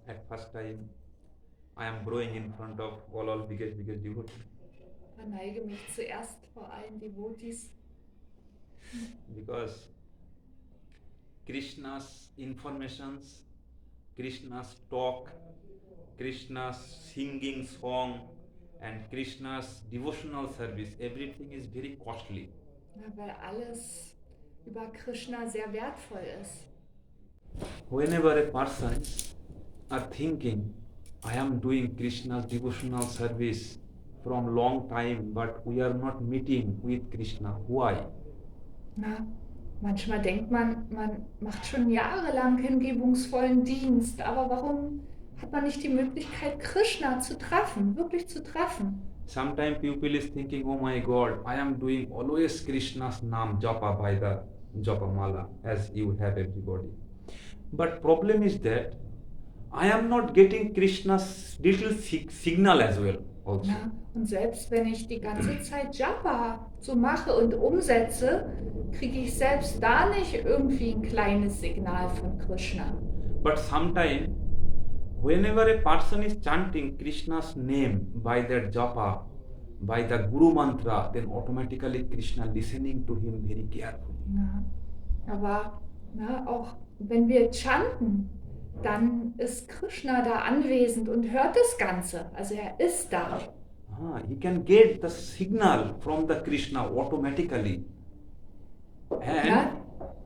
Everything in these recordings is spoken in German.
At first time, I am growing in front of all biggest devotees. Verneige mich zuerst vor allen Devotis, Because Krishna's informations, Krishna's talk, Krishna's singing song, and Krishna's devotional service, everything is very costly. weil alles über Krishna sehr wertvoll ist. Whenever a person are thinking, I am doing Krishna's devotional service from long time, but we are not meeting with Krishna. Why? Na, manchmal denkt man, man macht schon jahrelang hingebungsvollen Dienst, aber warum hat man nicht die Möglichkeit, Krishna zu treffen, wirklich zu treffen? Sometimes people is thinking, oh my God, I am doing always Krishna's Naam japa by the japa mala, as you have everybody. But problem is that I am not getting Krishna's little signal as well also. Ja, und selbst wenn ich die ganze Zeit Japa so mache und umsetze, kriege ich selbst da nicht irgendwie ein kleines Signal von Krishna. But sometimes, whenever a person is chanting Krishna's name by their japa, by the Guru mantra, then automatically Krishna listening to him very carefully. Ja, aber auch wenn wir chanten, dann ist Krishna da anwesend und hört das Ganze. Also er ist da. He can get the signal from the Krishna automatically. And Ja,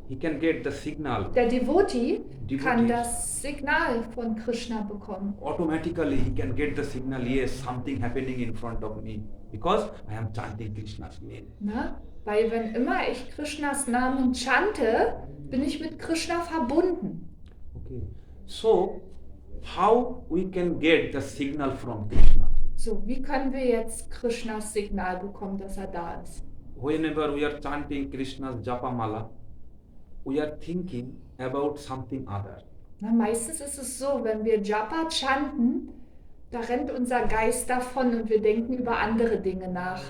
he can get the signal der Devotee kann Devotee. das Signal von Krishna bekommen. automatically. He can get the signal, yes, something happening in front of me because I am chanting Krishna's name. Ne? Weil wenn immer ich Krishnas Namen chante, bin ich mit Krishna verbunden. Okay. So, how we can get the signal from Krishna? So, wie können wir jetzt Krishnas Signal bekommen, dass er da ist? Whenever we are chanting Krishna's japa mala, we are thinking about something other. Na, meistens ist es so, wenn wir Japa chanten, da rennt unser Geist davon und wir denken über andere Dinge nach.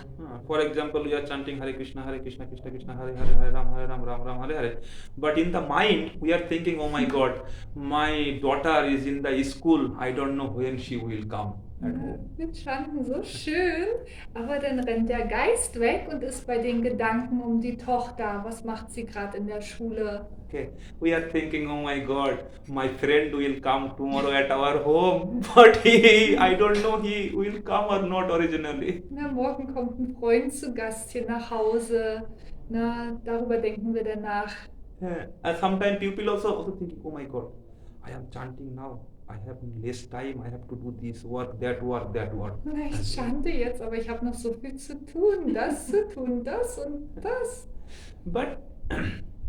For example, we are chanting Hare Krishna, Krishna Krishna, Hare Hare, Hare Ram, Ram Hare Hare. But in the mind, we are thinking, oh my God, my daughter is in the school. I don't know when she will come at home. Wir chanten so schön, aber dann rennt der Geist weg und ist bei den Gedanken um die Tochter. Was macht sie gerade in der Schule? Okay, we are thinking, oh my God, my friend will come tomorrow at our home, but I don't know he will come or not originally. Na, morgen kommt ein Freund zu Gast hier nach Hause. Na, darüber denken wir danach. And sometimes people also thinking, oh my God, I am chanting now. I have less time. I have to do this work, that work, that work. Na, ich chante jetzt, aber ich habe noch so viel zu tun, das und das. But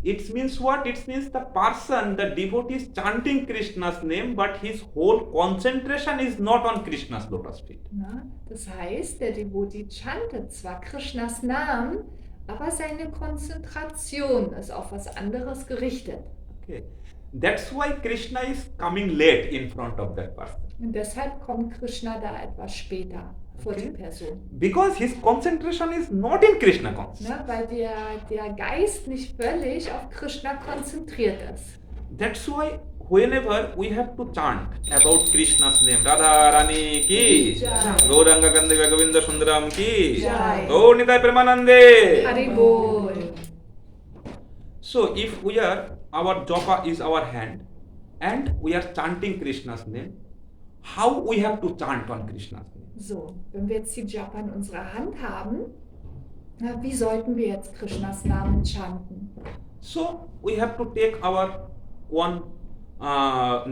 it means what? It means the person, the devotee is chanting Krishna's name, but his whole concentration is not on Krishna's lotus feet. Na, das heißt, der Devotee chantet zwar Krishnas Namen, aber seine Konzentration ist auf was anderes gerichtet. Okay. That's why Krishna is coming late in front of that person. Und deshalb kommt Krishna da etwas später vor die Person. Because his concentration is not in Krishna consciousness. Ne, weil der Geist nicht völlig auf Krishna konzentriert ist. That's why whenever we have to chant about Krishna's name, Radha Rani ki, Jai. Gauranga Gandhiva Govinda Sundaram ki, Jai. Gaur Nitai Premanande. Haribol. So if we are, our japa is our hand and we are chanting Krishna's name, how we have to chant on Krishna's name? So, wenn wir jetzt die Japa in unserer Hand haben, na, wie sollten wir jetzt Krishnas Namen chanten? So we have to take our one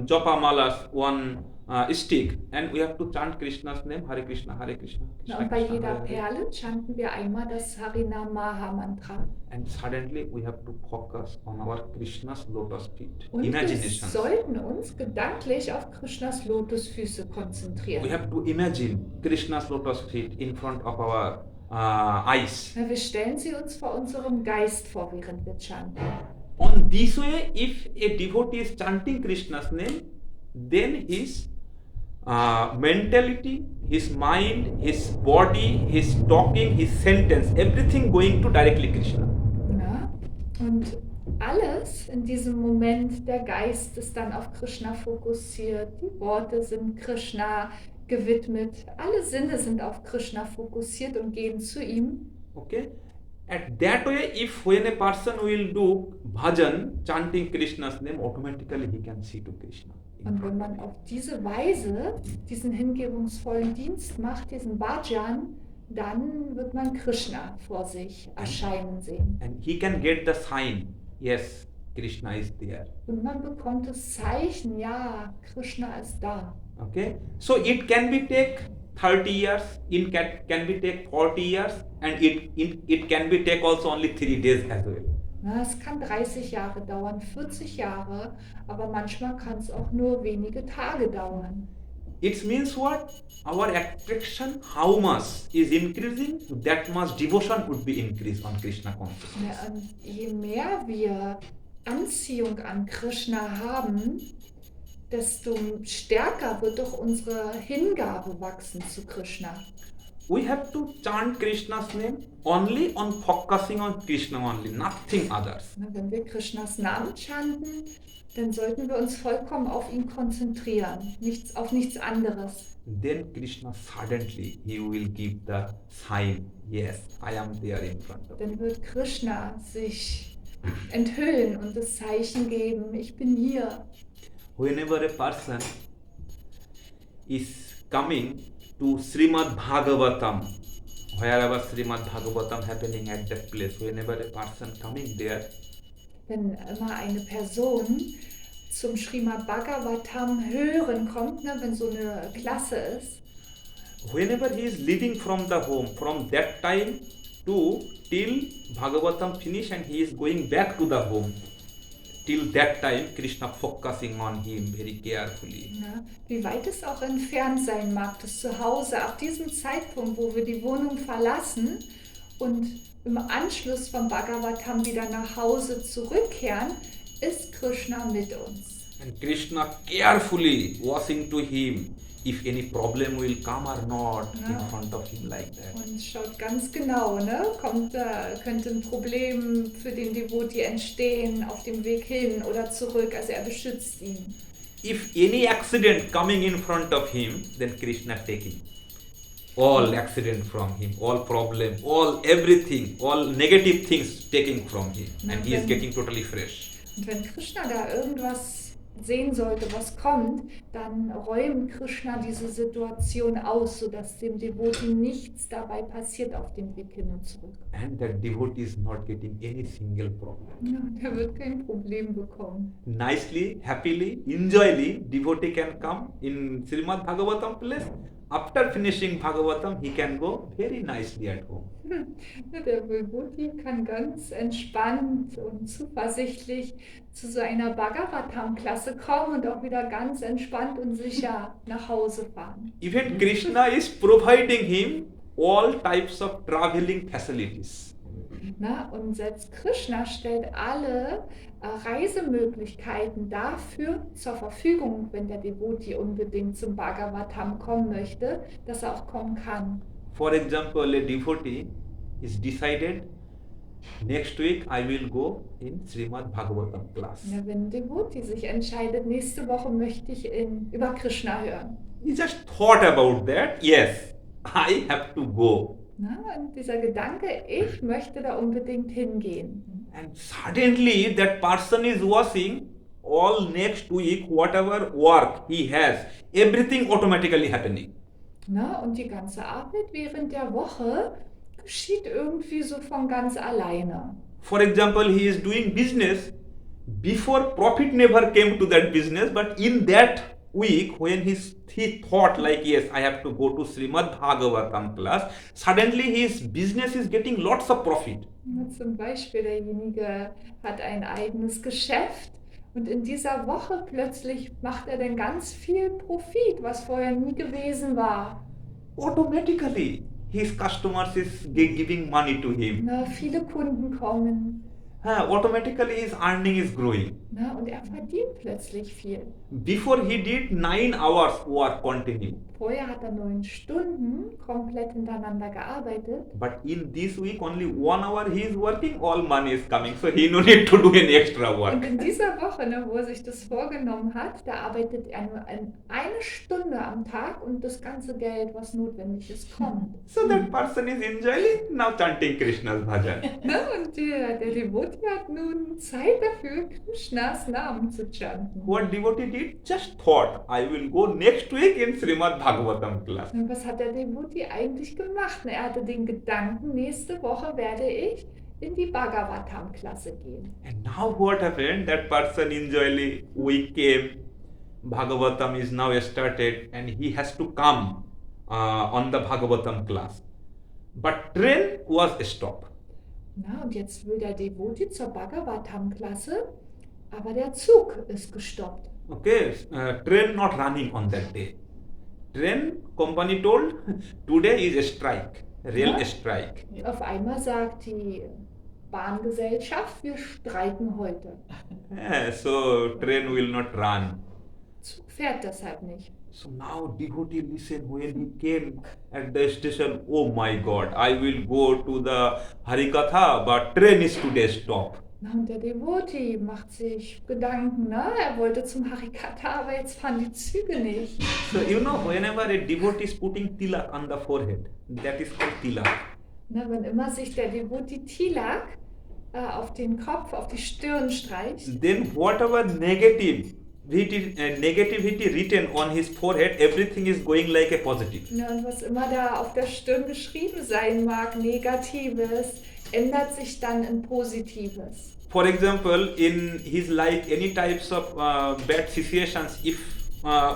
japa malas, one stick, and we have to chant Krishna's name, Hare Krishna, Hare Krishna, Na, Krishna und bei Krishna, jeder Hare Hare. Perle chanten wir einmal das Harinam Maha Mantra. And suddenly we have to focus on our Krishna's lotus feet. Und wir Imagination. sollten uns gedanklich auf Krishnas Lotusfüße We konzentrieren. have to imagine Krishna's lotus feet in front of our eyes. Na, wir stellen sie uns vor unserem Geist vor, während wir chanten. On this way, if a devotee is chanting Krishna's name, then his mentality, his mind, his body, his talking, his sentence, everything going to directly Krishna. Na? Und alles in diesem Moment, der Geist ist dann auf Krishna fokussiert, die Worte sind Krishna gewidmet, alle Sinne sind auf Krishna fokussiert und gehen zu ihm. Okay? At that way, if when a person will do bhajan, chanting Krishna's name, automatically he can see to Krishna. Und wenn man auf diese Weise diesen hingebungsvollen Dienst macht, diesen Bhajan, dann wird man Krishna vor sich erscheinen sehen. And he can get the sign, yes, Krishna is there. Und man bekommt das Zeichen, ja, Krishna ist da. Okay? So it can be take 30 years, it can be take 40 years, and it can be take also only 3 days as well. Na, es kann 30 Jahre dauern, 40 Jahre, aber manchmal kann es auch nur wenige Tage dauern. It means what? Our attraction, how much is increasing, that much devotion would be increased on Krishna consciousness. Ja, und je mehr wir Anziehung an Krishna haben, desto stärker wird doch unsere Hingabe wachsen zu Krishna. We have to chant Krishna's name only on focusing on Krishna only, nothing others. Na, wenn wir Krishnas Namen chanten, dann sollten wir uns vollkommen auf ihn konzentrieren, auf nichts anderes. Then Krishna suddenly he will give the sign, yes, I am there in front of you. Dann wird Krishna sich enthüllen und das Zeichen geben, ich bin hier. Whenever a person is coming to Shrimad Bhagavatam, wherever Shrimad Bhagavatam happening at that place, whenever a person coming there, Wenn immer eine Person zum Shrimad Bhagavatam hören kommt, ne, wenn so eine Klasse ist, whenever he is leaving from the home, from that time to till Bhagavatam finish and he is going back to the home, till that time Krishna focusing on him very carefully. ja, wie weit es auch entfernt sein mag, das Zuhause, ab diesem Zeitpunkt, wo wir die Wohnung verlassen und im Anschluss vom Bhagavatam wieder nach Hause zurückkehren, ist Krishna mit uns. And Krishna carefully watching to him if any problem will come or not in front of him like that. Und schaut ganz genau, ne? Könnte ein Problem für den Devotee entstehen auf dem Weg hin oder zurück, also er beschützt ihn. If any accident coming in front of him, then Krishna taking all accident from him, all problem, all everything, all negative things taking from him, and he is getting totally fresh. Und wenn Krishna da irgendwas sehen sollte, was kommt, dann räumt Krishna diese Situation aus, sodass dem Devotee nichts dabei passiert auf dem Weg hin und zurück. And that devotee is not getting any single problem. Ja, der wird kein Problem bekommen. Nicely, happily, enjoyly, devotee can come in Shrimad Bhagavatam place. After finishing Bhagavatam, he can go very nicely at home. Der Devotee kann ganz entspannt und zuversichtlich zu so einer Bhagavatam-Klasse kommen und auch wieder ganz entspannt und sicher nach Hause fahren. Even Krishna is providing him all types of traveling facilities. Na, und selbst Krishna stellt alle Reisemöglichkeiten dafür zur Verfügung, wenn der Devotee unbedingt zum Bhagavatam kommen möchte, dass er auch kommen kann. For example, a devotee is decided next week I will go in Shrimad Bhagavatam class. Ja, wenn ein Devotee sich entscheidet, nächste Woche möchte ich über Krishna hören. He just thought about that, yes, I have to go. Na, und dieser Gedanke, ich möchte da unbedingt hingehen. And suddenly that person is watching all next week, whatever work he has, everything automatically happening. Na, und die ganze Arbeit während der Woche geschieht irgendwie so von ganz alleine. For example, he is doing business, before profit never came to that business, but in that week when he thought like, yes, I have to go to Shrimad Bhagavatam class, suddenly his business is getting lots of profit. Ja, zum Beispiel derjenige hat ein eigenes Geschäft und in dieser Woche plötzlich macht er dann ganz viel Profit, was vorher nie gewesen war. Automatically, his customers is giving money to him. Na, viele Kunden kommen. automatically his earning is growing. Ne? Und er verdient plötzlich viel. Before he did 9 hours work continue. Vorher hat er 9 Stunden komplett hintereinander gearbeitet. But in this week only 1 hour he is working, all money is coming. So he no need to do any extra Und work. in dieser Woche, ne, wo er sich das vorgenommen hat, da arbeitet er nur eine Stunde am Tag und das ganze Geld, was notwendig ist, kommt. So that person is enjoying now chanting Krishna's bhajan. Ne? Und der Devotee hat nun Zeit dafür, Krishnas Namen zu chanten. What devotee did? Just thought, I will go next week in Shrimad Bhagwatam class. Und was hat der Devotee eigentlich gemacht? Ne, er hatte den Gedanken, nächste Woche werde ich in die Bhagavatam-Klasse gehen. And now what happened? That person enjoying week came, Bhagavatam is now started and he has to come on the Bhagavatam class. But train was stopped. Na, und jetzt will der Devotee zur Bhagavatam-Klasse, aber der Zug ist gestoppt. Okay, train not running on that day. Train company told today is a strike, real Ja. strike. Auf einmal sagt die Bahngesellschaft, wir streiken heute. So train will not run. Zug fährt deshalb nicht. So now devotee listen when he came at the station, oh my God, I will go to the Harikatha, but train is today stop. Na, und der Devotee macht sich Gedanken, ne? Er wollte zum Harikatha, aber jetzt fahren die Züge nicht. So you know, whenever a devotee is putting tilak on the forehead, that is called tilak. Ne, wenn immer sich der Devotee Tilak auf den Kopf, auf die Stirn streicht, Then whatever negativity written on his forehead, everything is going like a positive. ne, und was immer da auf der Stirn geschrieben sein mag, Negatives, ändert sich dann in Positives. For example, in his life, any types of bad situations, if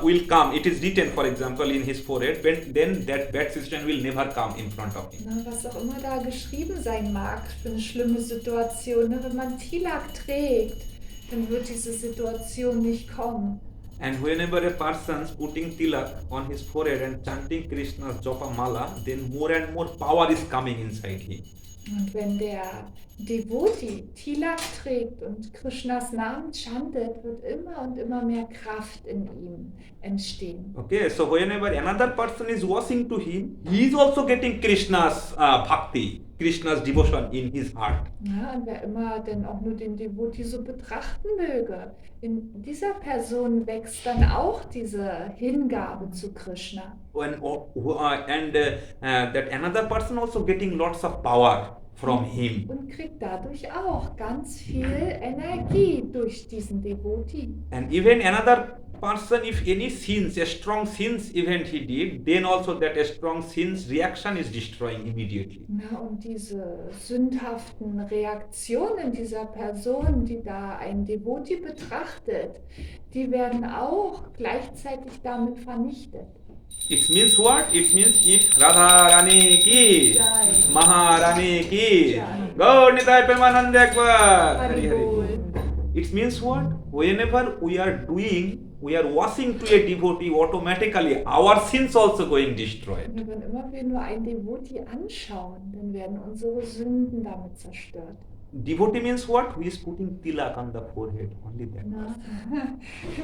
will come, it is written, for example, in his forehead, then that bad situation will never come in front of him. Ne, was auch immer da geschrieben sein mag für eine schlimme Situation, ne, wenn man Tilak trägt, dann wird diese Situation nicht kommen. And whenever a person is putting tilak on his forehead and chanting Krishna's japa mala, then more and more power is coming inside him. Und wenn der Devotee Tilak trägt und Krishnas Namen chantet, wird immer und immer mehr Kraft in ihm entstehen. Okay, so whenever another person is washing to him, he is also getting Krishna's bhakti, Krishna's devotion in his heart. Ja, und wer immer denn auch nur den Devotee so betrachten möge, in dieser Person wächst dann auch diese Hingabe zu Krishna. And that another person also getting lots of power from him. Und kriegt dadurch auch ganz viel Energie durch diesen Devotee. And even another person, if any sins, a strong sins event he did, then also that a strong sins reaction is destroying immediately. Ja, und diese sündhaften Reaktionen dieser Person, die da ein Devotee betrachtet, die werden auch gleichzeitig damit vernichtet. It means what? It means if Radha Rani ki, Jai. Maharani ki, Jai. Gaur Nitai Premanande Akbar. Hari Hari. Haribol. It means what? Whenever we are washing to a devotee, automatically our sins also going destroyed. Und wenn immer wir nur ein Devotee anschauen, dann werden unsere Sünden damit zerstört. Devotee means what? Who is putting tilak on the forehead? Only that. Na?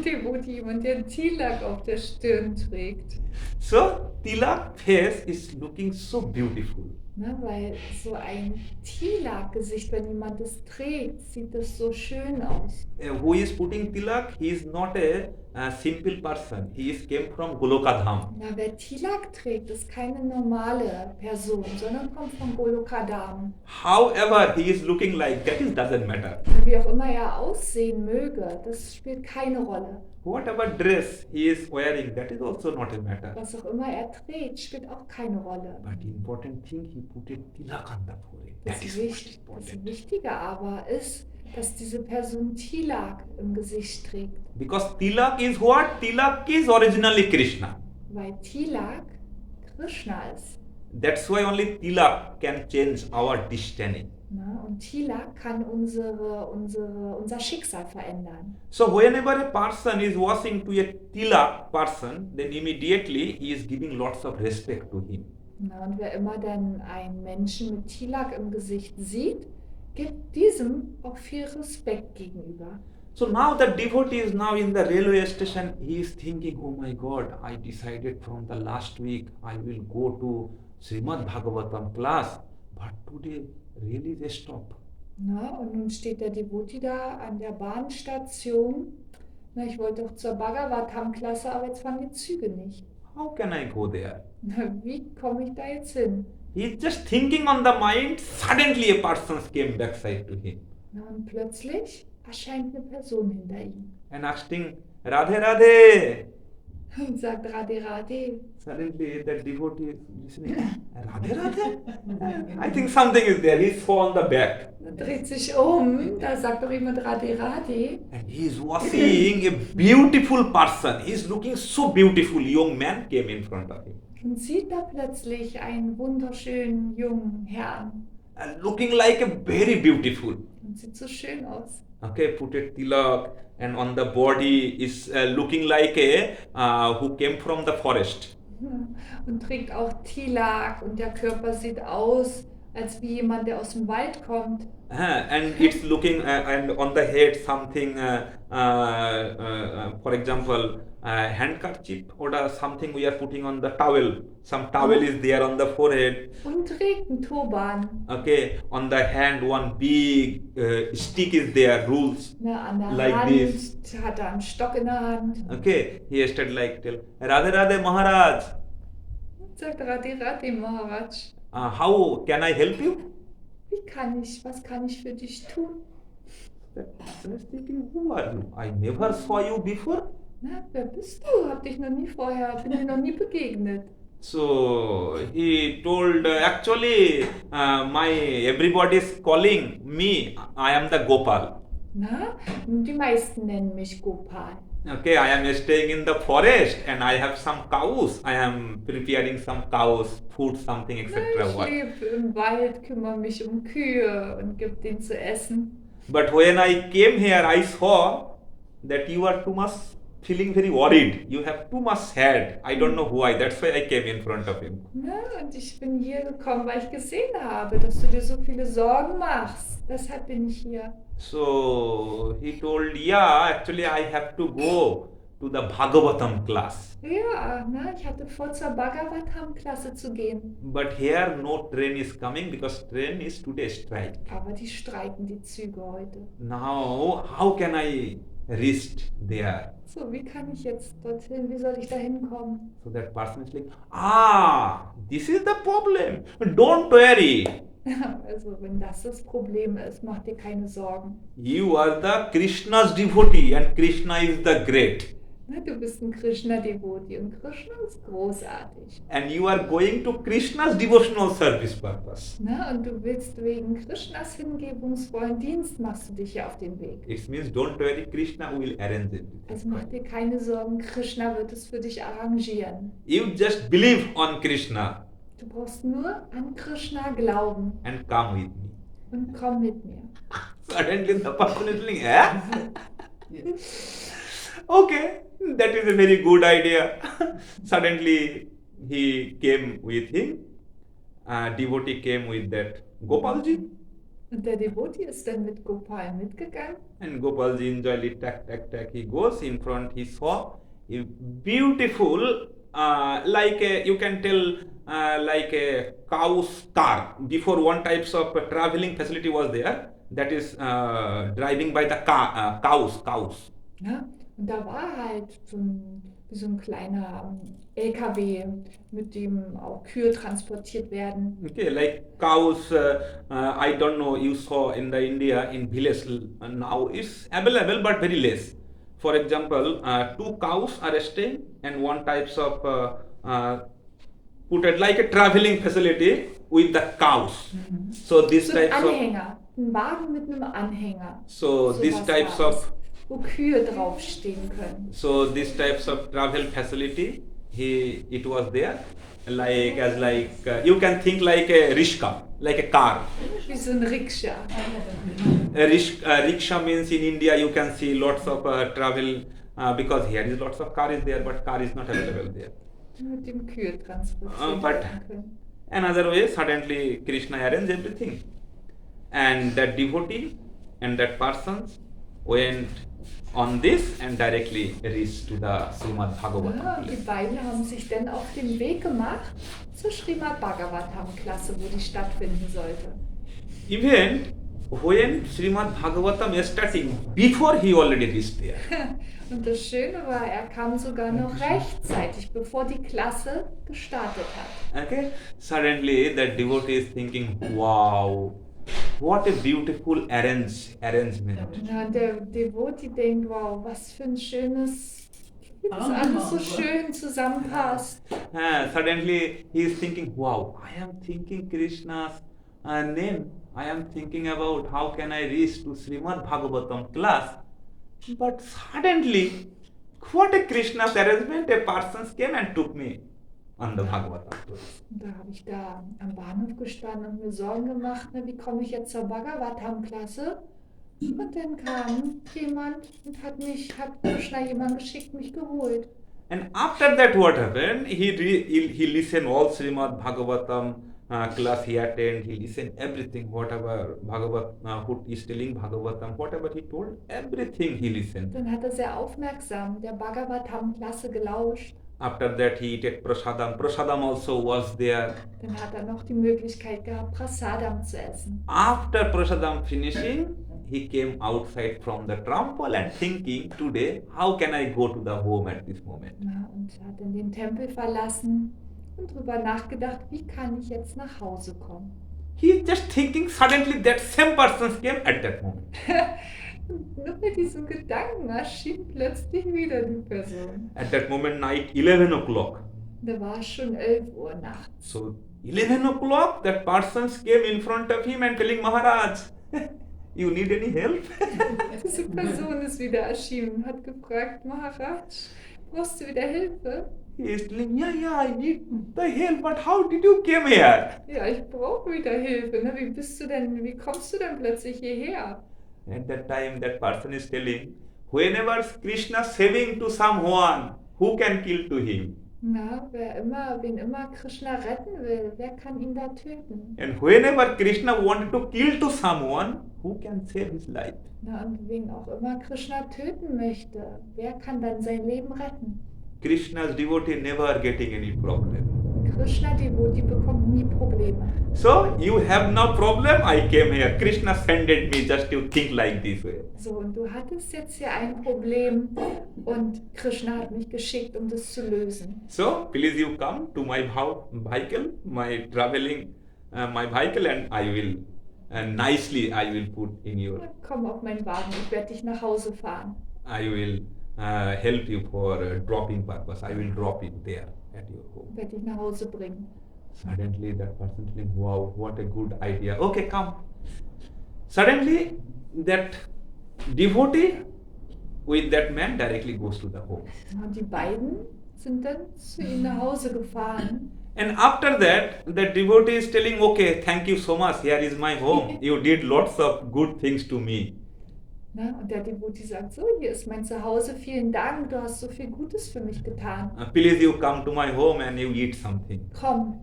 Devotee, jemand, der Tilak auf der Stirn trägt. So tilak face is looking so beautiful. Ne, weil so ein Tilak-Gesicht, wenn jemand es trägt, sieht das so schön aus. Who is putting tilak? He is not a simple person. He is came from Goloka Dham. Na, wer Tilak trägt, ist keine normale Person, sondern kommt von Goloka Dham. However, he is looking like that, it doesn't matter. Wie auch immer er aussehen möge, das spielt keine Rolle. Whatever dress he is wearing, that is also not a matter. Was auch immer er trägt, spielt auch keine Rolle. But the important thing, he put a tilak on the forehead. That is most Das important. Wichtige aber ist, dass diese Person Tilak im Gesicht trägt. Because tilak is what? Tilak is originally Krishna. Weil Tilak Krishna ist. That's why only tilak can change our destiny. Na, und Tilak kann unser Schicksal verändern. So whenever a person is washing to a tilak person, then immediately he is giving lots of respect to him. Na, und wer immer dann einen Menschen mit Tilak im Gesicht sieht, gibt diesem auch viel Respekt gegenüber. So now the devotee is now in the railway station. He is thinking, oh my God, I decided from the last week I will go to Shrimad Bhagavatam class, but today really they stop. Na, und nun steht der Devotee da an der Bahnstation. Na, ich wollte doch zur Bhagavatam-Klasse, aber jetzt fahren die Züge nicht. How can I go there? Na, wie komme ich da jetzt hin? He is just thinking on the mind. Suddenly a person came backside to him Na, und plötzlich erscheint eine Person hinter ihm and asking, Radhe Radhe. und sagt Radhe Radhe. Suddenly the devotee is listening. Radhe Radhe? I think something is there. He saw on the back. Er dreht sich um, da sagt doch jemand Radhe Radhe. And he is seeing a beautiful person. He is looking so beautiful. Young man came in front of him. Und sieht da plötzlich einen wunderschönen jungen Herrn. And looking like a very beautiful. Und sieht so schön aus. Okay, put a tilak and on the body is looking like a who came from the forest. Und trägt auch Tilak und der Körper sieht aus, als wie jemand, der aus dem Wald kommt. And it's looking and on the head something, for example, handkerchief or something we are putting on the towel. Some towel is there on the forehead. Und trägt einen Turban. Okay, on the hand one big stick is there, rules. Na, an der Like Hand this. hat er einen Stock in der Hand. Okay, he started like tell Radhe Radhe Maharaj. Sagt Radhe Radhe Maharaj. How can I help you? Was kann ich für dich tun? The person is thinking, who are you? I never saw you before. Na, wer bist du? Bin dir noch nie begegnet. So he told, actually, everybody is calling me. I am the Gopal. Na, die meisten nennen mich Gopal. Okay, I am staying in the forest and I have some cows. I am preparing some cows, food, something, etc. Ich lebe im Wald, kümmere mich um Kühe und gebe denen zu essen. But when I came here, I saw that you are too much feeling very worried. You have too much sad. I don't know why. That's why I came in front of him. Na, und ich bin hier gekommen, weil ich gesehen habe, dass du dir so viele Sorgen machst. Deshalb bin ich hier. So he told, yeah, actually I have to go to the Bhagavatam class. Ja, na, ich hatte vor, zur Bhagavatam-Klasse zu gehen. But here no train is coming because train is today strike. Aber die streiken die Züge heute. Now, how can I reach there? So, wie kann ich jetzt dorthin? Wie soll ich da hinkommen? So that person is like, this is the problem. Don't worry. Also, wenn das Problem ist, mach dir keine Sorgen. You are the Krishna's devotee and Krishna is the great. Na, du bist ein Krishna-Devotee und Krishna ist großartig. And you are going to Krishna's devotional service purpose. Na, und du willst wegen Krishnas hingebungsvollen Dienst machst du dich ja auf den Weg. It means don't worry, Krishna will arrange it. Also mach dir keine Sorgen, Krishna wird es für dich arrangieren. You just believe on Krishna Du brauchst nur an Krishna glauben and come with me. und komm mit mir. Suddenly the person is like, okay, that is a very good idea. Suddenly he came with him. Devotee came with that Gopalji. Und der Devotee ist dann mit Gopal mitgegangen. And Gopalji enjoyed it, tack. He goes in front, he saw a beautiful, you can tell, like a cow's car. Before one types of traveling facility was there, that is driving by the cows. Ja, und da war halt wie so ein kleiner LKW, mit dem auch Kühe transportiert werden. Okay, like cows, I don't know, you saw in the India in village now it's available but very less. For example, 2 cows are staying and one types of put it like a traveling facility with the cows. So this So ein types of Anhänger, ein Wagen mit einem Anhänger. so these was types war es, of wo Kühe draufstehen können. so these types of travel facility it was there you can think like a rickshaw, like a car. Wie so ein Rikscha. A rickshaw means in India you can see lots of travel because here is lots of car is there but car is not available there. Mit dem Kühe transportiert But werden können. another way suddenly Krishna arranged everything and that devotee and that person went on this and directly reached to the Shrimad Bhagwat Ja, und die place. beiden haben sich dann auf den Weg gemacht zur Shrimad Bhagavatam Klasse, wo die stattfinden sollte. Even when Shrimad Bhagavatam is starting, before he already reached there. Und das Schöne war, er kam sogar noch rechtzeitig, bevor die Klasse gestartet hat. Okay, suddenly that devotee is thinking, wow, what a beautiful arrangement. Ja, und der Devotee denkt, wow, was für ein schönes, wie das alles so schön zusammenpasst. Suddenly he is thinking, wow, I am thinking Krishna's name. I am thinking about how can I reach to Shrimad Bhagavatam class. But suddenly, what a Krishna's arrangement, a person came and took me on the Bhagavatam class. Und da habe ich da am Bahnhof gestanden und mir Sorgen gemacht, ne, wie komme ich jetzt zur Bhagavatam-Klasse? Und dann kam jemand und hat Krishna jemand geschickt, mich geholt. And after that, what happened? He listened all Shrimad Bhagavatam class he attend. He listened everything, whatever Bhagavat who is telling Bhagavatam, whatever he told, everything he listened. Dann hat er sehr aufmerksam der Bhagavatam-Klasse gelauscht. After that, he ate prasadam. Prasadam also was there. Dann hat er noch die Möglichkeit gehabt, Prasadam zu essen. After prasadam finishing, he came outside from the temple and thinking, today, how can I go to the home at this moment? Na, und hat dann den Tempel verlassen und darüber nachgedacht, wie kann ich jetzt nach Hause kommen. He is just thinking, suddenly that same person came at that moment. Und nur mit diesem Gedanken erschien plötzlich wieder die Person. At that moment, night 11 o'clock. Da war es schon 11 Uhr nachts. So 11 o'clock, that person came in front of him and telling Maharaj, you need any help? Diese Person ist wieder erschienen und hat gefragt, Maharaj, brauchst du wieder Hilfe? He is telling, yeah, I need the help, but how did you come here? Ja, ich brauche wieder Hilfe. Ne? Wie kommst du denn plötzlich hierher? At that time, that person is telling, whenever Krishna saving to someone, who can kill to him? Na, wen immer Krishna retten will, wer kann ihn da töten? And whenever Krishna wanted to kill to someone, who can save his life? Na, und wen auch immer Krishna töten möchte, wer kann dann sein Leben retten? Krishna's devotee never getting any problem. Krishna Devotee bekommt nie Probleme. So, you have no problem, I came here. Krishna sended me just to think like this way. So, und du hattest jetzt hier ein Problem und Krishna hat mich geschickt, um das zu lösen. So, please you come to my vehicle, my traveling, my vehicle, and I will, nicely I will put in your, Komm auf meinen Wagen, ich werde dich nach Hause fahren. I will help you for dropping purpose. I will drop it there at your home. Ich werde dich nach Hause bringen. Suddenly that person thinking, wow, what a good idea. Okay, come. Suddenly that devotee with that man directly goes to the home. Und die beiden sind dann zu ihm nach Hause gefahren. And after that, the devotee is telling, okay, thank you so much. Here is my home. You did lots of good things to me. Na, und der Devotee sagt, so, hier ist mein Zuhause, vielen Dank, du hast so viel Gutes für mich getan. Please you come to my home and you eat something. Komm,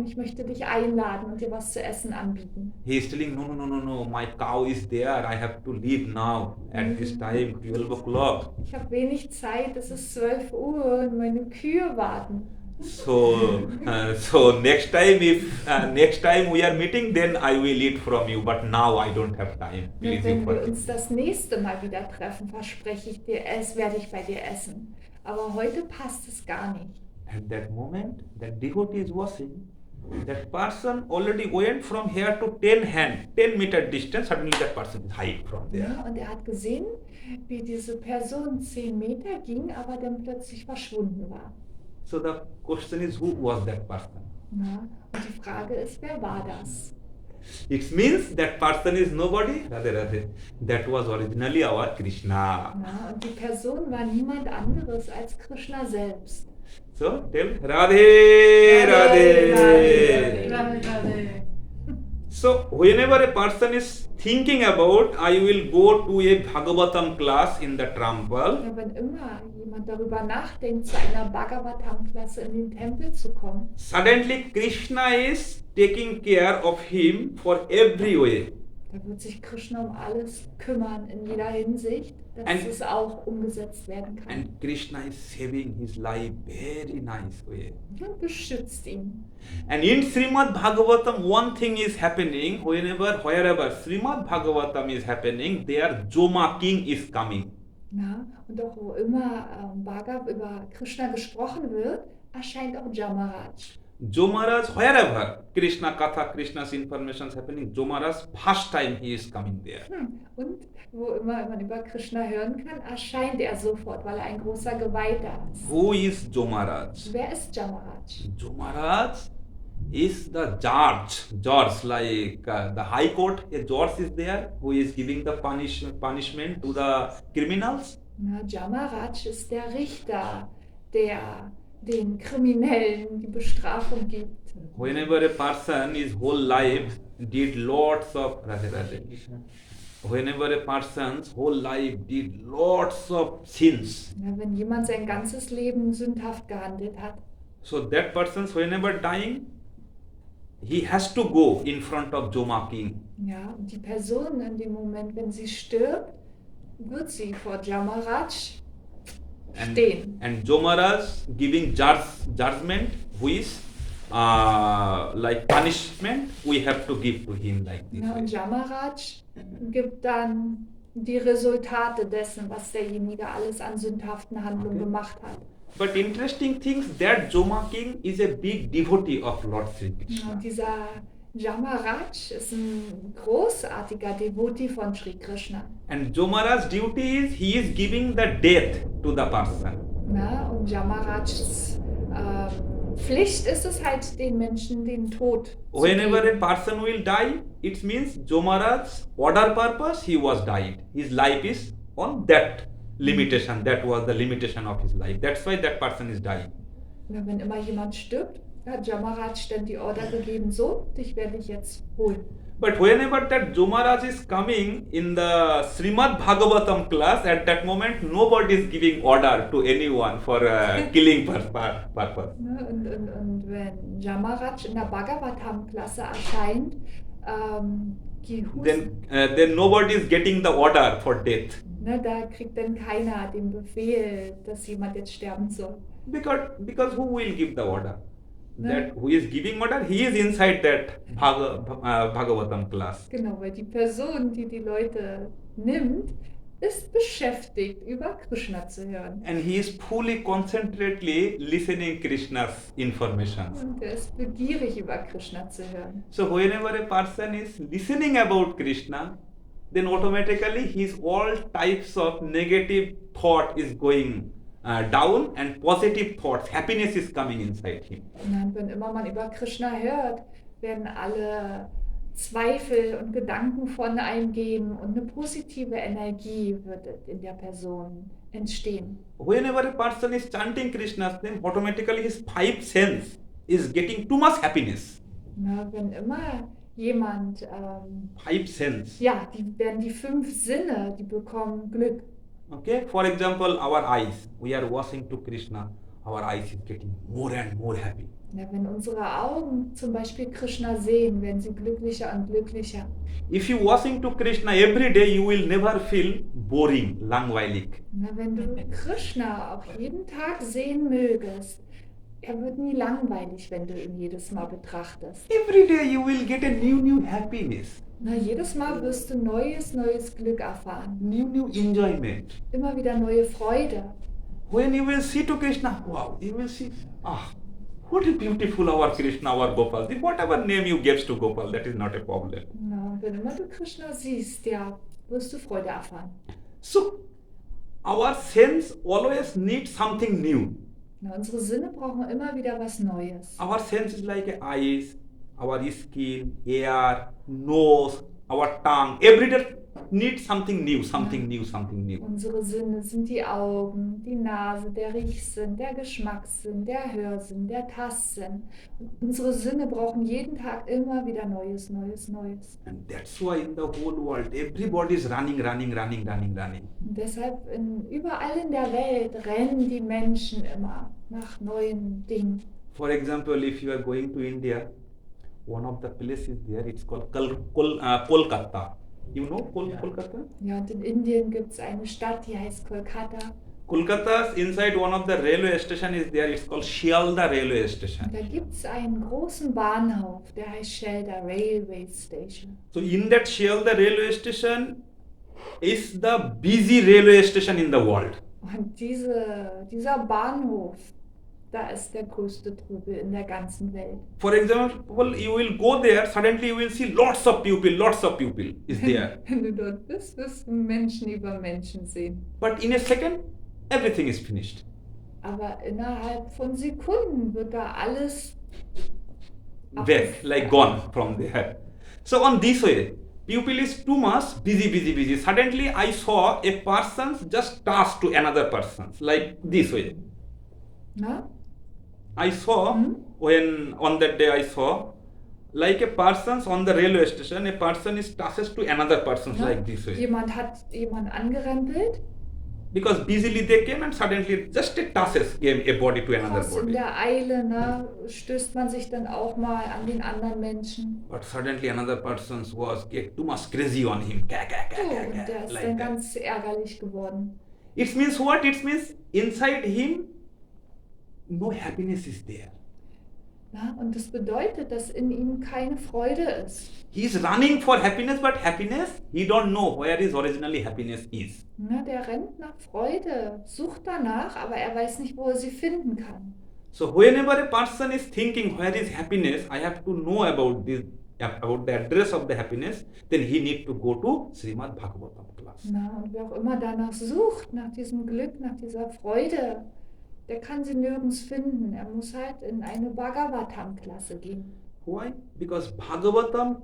ich möchte dich einladen und dir was zu essen anbieten. He is telling, no, my cow is there. I have to leave now at this time, 12 o'clock. Ich habe wenig Zeit, es ist 12 Uhr und meine Kühe warten. So next time we are meeting, then I will eat from you. But now I don't have time. Und Please you wenn wir forgive. uns das nächste Mal wieder treffen, verspreche ich dir, werde ich bei dir essen. Aber heute passt es gar nicht. At that moment, that devotee is washing. That person already went from here to 10 meter distance. Suddenly that person is hide from there. Ja, und er hat gesehen, wie diese Person 10 Meter ging, aber dann plötzlich verschwunden war. So the question is, who was that person? Na, und die Frage ist, wer war das? It means that person is nobody. Radhe. That was originally our Krishna. Na, und die Person war niemand anderes als Krishna selbst. So tell Radhe, Radhe. Radhe. So whenever a person is thinking about, I will go to a Bhagavatam class in the temple. Ja, wenn immer jemand darüber nachdenkt, zu einer Bhagavatam-Klasse in den Tempel zu kommen, Suddenly Krishna is taking care of him for every way. Da wird sich Krishna um alles kümmern in jeder Hinsicht, dass es auch umgesetzt werden kann. And Krishna is saving his life very nice way. Und beschützt ihn. And in Shrimad Bhagavatam, one thing is happening wherever Shrimad Bhagavatam is happening, there Joma King is coming. Na, und auch wo immer über Krishna gesprochen wird, erscheint auch Jamaraj. Jomaraj, wherever Krishna Katha, Krishna's information is happening, Jomaraj, first time he is coming there. Und wo immer man über Krishna hören kann, erscheint er sofort, weil er ein großer Geweihter ist. Who is Jomaraj? Wer ist Jamaraj? Jomaraj is the judge like the high court, a judge is there who is giving the punishment to the criminals. Na, Jamaraj ist der Richter, der den Kriminellen die Bestrafung gibt. Whenever a person his whole life did lots of whenever a person's whole life did lots of sins, Ja, wenn jemand sein ganzes Leben sündhaft gehandelt hat, so that person's whenever dying, he has to go in front of Joma King. ja, und die Person in dem Moment, wenn sie stirbt, wird sie vor Jamaraj stehen. And Jomaraj giving judgment, which like punishment, we have to give to him like this. Ja, way. und Jamaraj gibt dann die Resultate dessen, was derjenige alles an sündhaften Handlungen gemacht hat. But interesting things that Joma King is a big devotee of Lord Sri Ja, Krishna. und dieser Jamaraj ist ein großartiger Devotee von Sri Krishna. And Jomaraj's duty is he is giving the death to the person. Na, und Jamarajs Pflicht ist es halt, den Menschen den Tod zu Whenever a geben. person will die, it means Jomaraj's order purpose he was died. His life is on that limitation. That was the limitation of his life. That's why that person is dying. Ja, wenn immer jemand stirbt, hat Jamaraj dann die Order gegeben, so, dich werde ich jetzt holen. But whenever that Jomaraj is coming in the Shrimad Bhagavatam class, at that moment nobody is giving order to anyone for killing purpose. Ne, und wenn Jamaraj in der Bhagavatam-Klasse erscheint, Then nobody is getting the order for death. ne, da kriegt dann keiner den Befehl, dass jemand jetzt sterben soll. Because who will give the order? No. That who is giving order, he is inside that Bhagavatam class. Genau, weil die Person, die die Leute nimmt, ist beschäftigt, über Krishna zu hören. And he is fully concentratedly listening Krishna's information. Und er ist begierig, über Krishna zu hören. So whenever a person is listening about Krishna, then automatically his all types of negative thought is going down and positive thoughts, happiness is coming inside him. Und wenn immer man über Krishna hört, werden alle Zweifel und Gedanken von einem gehen und eine positive Energie wird in der Person entstehen. Whenever a person is chanting Krishna's name, automatically his five sense is getting too much happiness. Na, wenn immer jemand, Five sense. ja, die 5 Sinne, die bekommen Glück. Okay, for example, our eyes. We are watching to Krishna. Our eyes is getting more and more happy. Ja, wenn unsere Augen zum Beispiel Krishna sehen, werden sie glücklicher und glücklicher. If you watching to Krishna every day, you will never feel boring, langweilig. Na, wenn du Krishna auch jeden Tag sehen mögest, er wird nie langweilig, wenn du ihn jedes Mal betrachtest. Every day you will get a new happiness, Na, jedes Mal wirst du neues Glück erfahren. new enjoyment. Immer wieder neue Freude. When you will see to Krishna, wow, you will see, what a beautiful our Krishna, our Gopal. Whatever name you give to Gopal, that is not a problem. Na, und wenn immer du Krishna siehst, ja, wirst du Freude erfahren. So, our sense always needs something new. Na, unsere Sinne brauchen immer wieder was Neues. Our sense is like eyes, our skin, ear, nose, our tongue. Every day needs something new, something new. Unsere Sinne sind die Augen, die Nase, der Riechsinn, der Geschmackssinn, der Hörsinn, der Tastsinn. Und unsere Sinne brauchen jeden Tag immer wieder Neues. And that's why in the whole world, everybody is running. Und deshalb überall in der Welt rennen die Menschen immer nach neuen Dingen. For example, if you are going to India, one of the places there, it's called Kolkata. You know Kolkata? Ja, und in Indien gibt es eine Stadt, die heißt Kolkata. Kolkata's inside one of the railway station is there. It's called Shialda railway Und station. da gibt es einen großen Bahnhof, der heißt Shelter Railway Station. So in that Shialda railway station is the busy railway station in the world. Und dieser Bahnhof, da ist der größte Trubel in der ganzen Welt. For example, you will go there, suddenly you will see lots of people is there. Wenn du dort bist, wirst du Menschen über Menschen sehen. But in a second, everything is finished. Aber innerhalb von Sekunden wird da alles Back, like gone from there. So on this way, people is too much busy. Suddenly I saw a person just tossed to another person, like this way. Na? I saw, when on that day I saw, like a person on the railway station, a person is tossed to another person, Na? like this way. Jemand hat jemanden angerempelt. Because busily they came and suddenly just a tosses came a body to another Fast in body. der Eile, ne, stößt man sich dann auch mal an den anderen Menschen. But suddenly another person was get too much crazy on him. Und der ist Like dann that. ganz ärgerlich geworden. It means what? It means inside him no happiness is there. Na, und das bedeutet, dass in ihm keine Freude ist. He is running for happiness, but happiness, he don't know where his originally happiness is. Na, der rennt nach Freude, sucht danach, aber er weiß nicht, wo er sie finden kann. So whenever a person is thinking where is happiness, I have to know about this, about the address of the happiness, then he need to go to Shrimad Bhagwatam class. Na, und wer auch immer danach sucht, nach diesem Glück, nach dieser Freude, der kann sie nirgends finden. Er muss halt in eine Bhagavatam-Klasse gehen. Why? Because Bhagavatam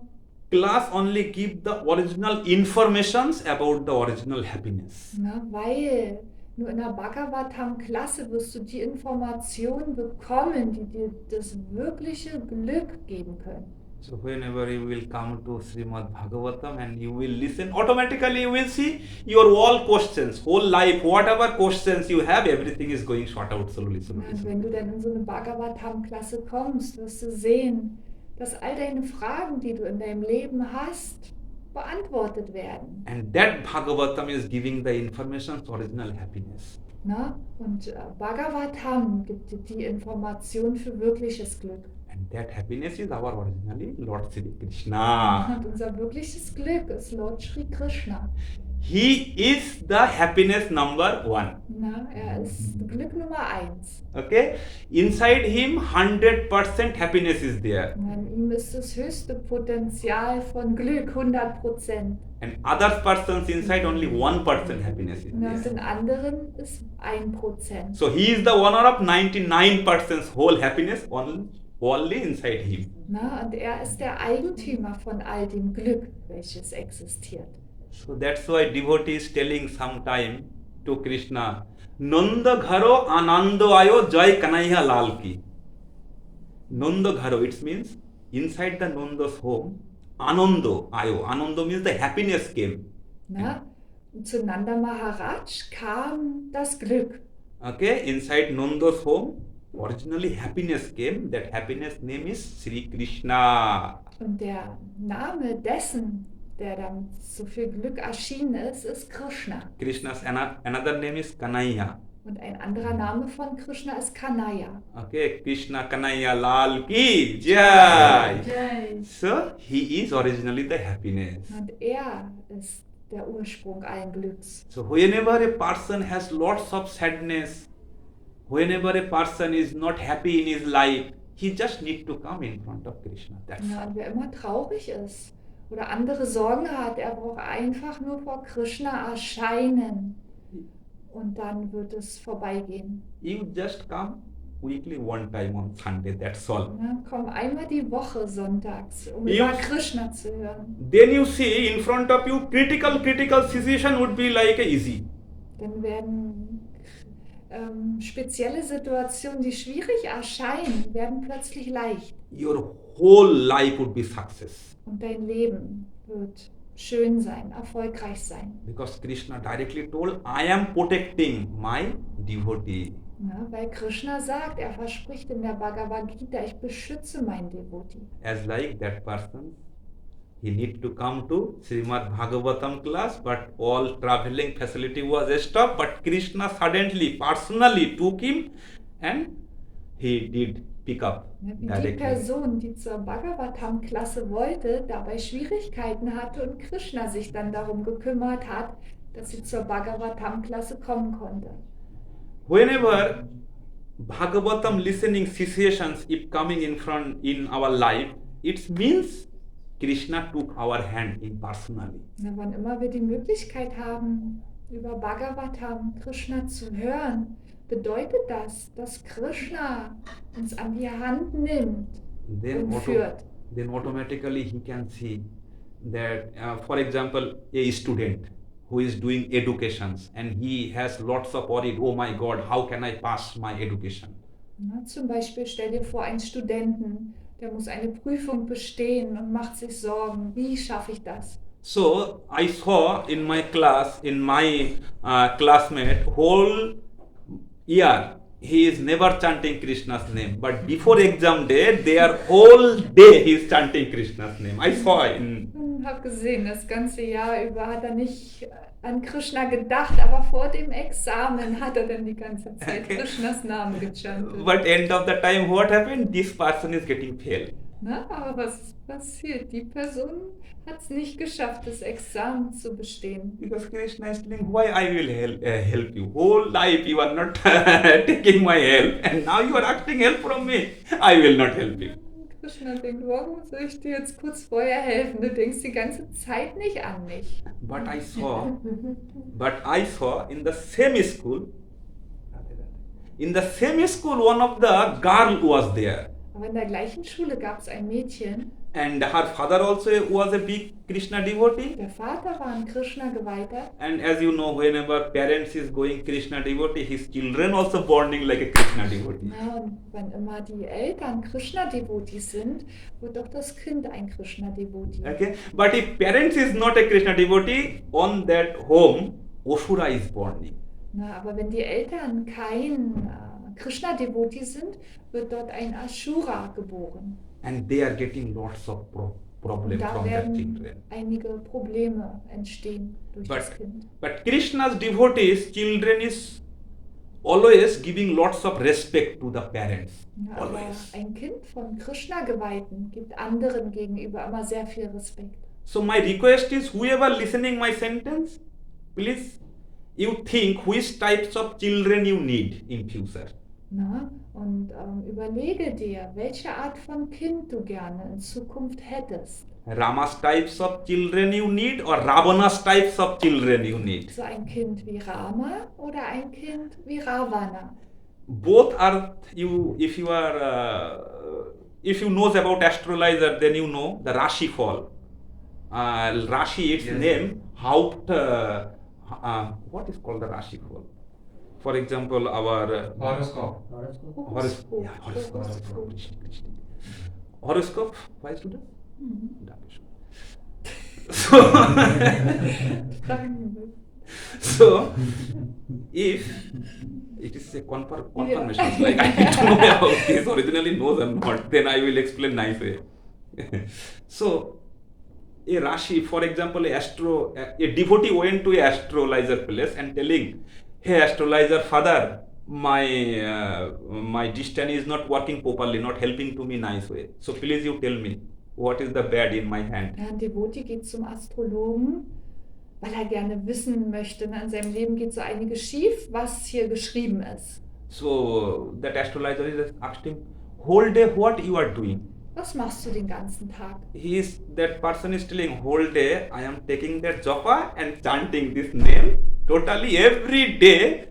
class only give the original informations about the original happiness. Na, weil nur in der Bhagavatam-Klasse wirst du die Informationen bekommen, die dir das wirkliche Glück geben können. So whenever you will come to Shrimad Bhagavatam and you will listen, automatically you will see your all questions, whole life, whatever questions you have, everything is going short out slowly. Na, und wenn du dann in so eine Bhagavatam-Klasse kommst, wirst du sehen, dass all deine Fragen, die du in deinem Leben hast, beantwortet werden. And that Bhagavatam is giving the information to original happiness. Na? Und Bhagavatam gibt dir die Information für wirkliches Glück. And that happiness is our originally Lord Shri Krishna. Und unser wirkliches Glück ist Lord Shri Krishna. He is the happiness number one. Na, er ist Glück Nummer 1. Okay? Inside him 100% happiness is there. Und in ihm ist das höchste Potenzial von Glück, 100%. And other persons inside only 1% happiness is Und aus there. den anderen ist 1%. So he is the owner of 99% whole happiness only inside him. Na, und er ist der Eigentümer von all dem Glück, welches existiert. So that's why devotee is telling sometime to Krishna, Nanda Gharo Anando Ayo Jai Kanaiya Lal Ki. Nanda Gharo, it means inside the Nanda's home, Anando Ayo. Anando means the happiness came. Na, und zu Nanda Maharaj kam das Glück. Okay, inside Nanda's home, originally happiness came. That happiness name is Sri Krishna. Und der Name dessen, der dann so viel Glück erschienen ist Krishna. Krishna's another name is Kanaiya. Und ein anderer Name von Krishna ist Kanaya. Okay, Krishna Kanaiya Lal Ki Jai. Jai. So he is originally the happiness. Und er ist der Ursprung allen Glücks. So whenever a person has lots of sadness, whenever a person is not happy in his life, he just need to come in front of Krishna. That's Ja, all. und wer immer traurig ist oder andere Sorgen hat, er braucht einfach nur vor Krishna erscheinen. Und dann wird es vorbeigehen. You just come weekly one time on Sunday, that's all. Ja, komm einmal die Woche sonntags, um Ja. über Krishna zu hören. Then you see in front of you critical situation would be like easy. Dann werden spezielle Situationen, die schwierig erscheinen, werden plötzlich leicht. Your whole life would be success. Und dein Leben wird schön sein, erfolgreich sein. Because Krishna directly told, I am protecting my devotee. Ja, weil Krishna sagt, er verspricht in der Bhagavad Geeta, ich beschütze meinen Devotee. As like that person he need to come to Shrimad Bhagavatam class, but all traveling facility was stopped. But Krishna suddenly, personally took him, and he did pick up Ne, wie die directly. Person, die zur Bhagavatam-Klasse wollte, dabei Schwierigkeiten hatte und Krishna sich dann darum gekümmert hat, dass sie zur Bhagavatam-Klasse kommen konnte. Whenever Bhagavatam listening situations if coming in front in our life, it means Krishna took our hand in personally. Ne, wann immer wir die Möglichkeit haben, über Bhagavatam Krishna zu hören, bedeutet das, dass Krishna uns an die Hand nimmt und führt. Then automatically he can see that, for example, a student who is doing educations and he has lots of worry, oh my God, how can I pass my education? Na, zum Beispiel stell dir vor, einen Studenten, der muss eine Prüfung bestehen und macht sich Sorgen, wie schaffe ich das? So I saw in my class, in my classmate, whole year he is never chanting Krishna's name, but before exam day, their whole day he is chanting Krishna's name. I saw in. Ich habe gesehen, das ganze Jahr über hat er nicht an Krishna gedacht, aber vor dem Examen hat er dann die ganze Zeit Krishnas Namen gechantet. But end of the time, what happened? This person is getting failed. Na, aber was ist passiert? Die Person hat es nicht geschafft, das Examen zu bestehen. Because Krishna is telling, why I will help you. Whole life you are not taking my help, and now you are asking help from me. I will not help you. Krishna denkt, warum soll ich dir jetzt kurz vorher helfen? Du denkst die ganze Zeit nicht an mich. But I saw in the same school, one of the girl was there. Aber in der gleichen Schule gab es ein Mädchen. And her father also was a big Krishna devotee. Der Vater war ein Krishna-Geweihter. And as you know, whenever parents is going Krishna devotee, his children also bonding like a Krishna devotee. Ja, und wenn immer die Eltern Krishna-Devotees sind, wird doch das Kind ein Krishna-Devotee. Okay, but if parents is not a Krishna devotee, on that home, Asura is bonding. Na, aber wenn die Eltern kein Krishna-Devotee sind, wird dort ein Ashura geboren. And they are getting lots of problems Da from their werden children. einige Probleme entstehen durch das Kind. But Krishna's devotees, children is always giving lots of respect to the parents. Ja, aber Always. ein Kind von Krishna-Geweihten gibt anderen gegenüber immer sehr viel Respekt. So my request is, whoever listening my sentence, please you think which types of children you need in future. Na, und überlege dir, welche Art von Kind du gerne in Zukunft hättest. Rama's types of children you need or Ravana's types of children you need. So ein Kind wie Rama oder ein Kind wie Ravana. Both are you. If you knows about astrologer, then you know the Rashi fall. Rashi, its name. What is called the Rashi fall? For example, our Horoscope. horoscope. Horoscope. Why student? So, if it is a confirmation, like I need to know about this originally knows or not, then I will explain nice way. So, a Rashi, for example, a devotee went to a astrologer place and telling, hey astrologer father, my destiny is not working properly, not helping to me nice way. So please you tell me, what is the bad in my hand? Ein Devotee geht zum Astrologen, weil er gerne wissen möchte. In seinem Leben geht so einiges schief, was hier geschrieben ist. So that astrologer is asked him, whole day what you are doing? Was machst du den ganzen Tag? That person is telling, whole day I am taking that japa and chanting this name totally every day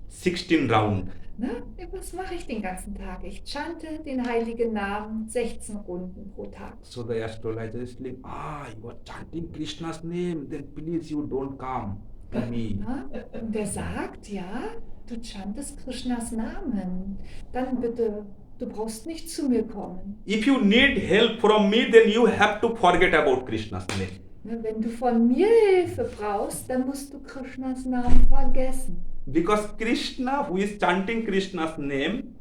16 round. Na, was mache ich den ganzen Tag? Ich chante den heiligen Namen 16 Runden pro Tag. So the astrologer is telling, you are chanting Krishna's name, then please you don't come to me. Na, und der sagt, ja, du chantest Krishnas Namen. Dann bitte, du brauchst nicht zu mir kommen. If you need help from me, then you have to forget about Krishna's name. Na, wenn du von mir Hilfe brauchst, dann musst du Krishnas Namen vergessen. Because Krishna, who is chanting Krishna's name,